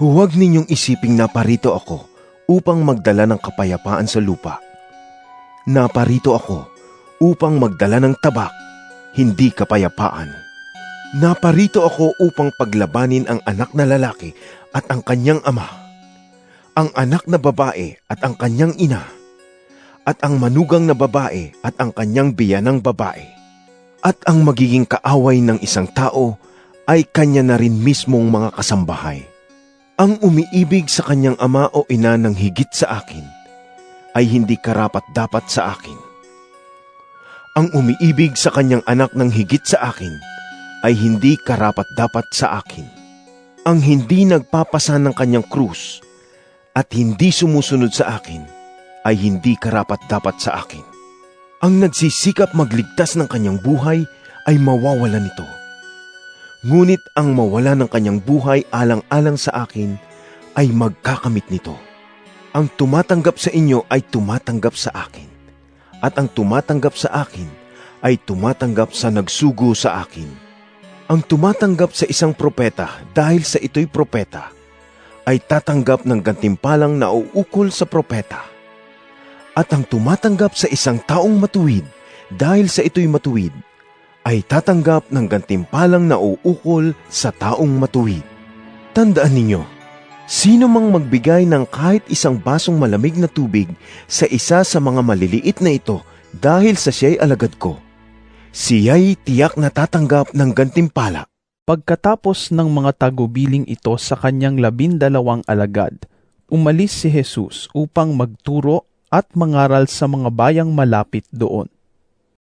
Huwag ninyong isiping naparito ako upang magdala ng kapayapaan sa lupa. Naparito ako upang magdala ng tabak, hindi kapayapaan. Naparito ako upang paglabanin ang anak na lalaki at ang kanyang ama, ang anak na babae at ang kanyang ina, at ang manugang na babae at ang kanyang biyanang babae. At ang magiging kaaway ng isang tao ay kanya na rin mismong mga kasambahay. Ang umiibig sa kanyang ama o ina ng higit sa akin ay hindi karapat-dapat sa akin. Ang umiibig sa kanyang anak ng higit sa akin ay hindi karapat-dapat sa akin. Ang hindi nagpapasa ng kanyang krus at hindi sumusunod sa akin ay hindi karapat-dapat sa akin. Ang nagsisikap magligtas ng kanyang buhay ay mawawala nito. Ngunit ang mawala ng kanyang buhay alang-alang sa akin ay magkakamit nito. Ang tumatanggap sa inyo ay tumatanggap sa akin, at ang tumatanggap sa akin ay tumatanggap sa nagsugo sa akin. Ang tumatanggap sa isang propeta dahil sa ito'y propeta ay tatanggap ng gantimpalang nauukol sa propeta. At ang tumatanggap sa isang taong matuwid dahil sa ito'y matuwid ay tatanggap ng gantimpalang nauukol sa taong matuwid. Tandaan ninyo, sino mang magbigay ng kahit isang basong malamig na tubig sa isa sa mga maliliit na ito dahil sa siya'y alagad ko, siya'y tiyak na tatanggap ng gantimpala. Pagkatapos ng mga tagubiling ito sa kanyang 12 alagad, umalis si Jesus upang magturo at mangaral sa mga bayang malapit doon.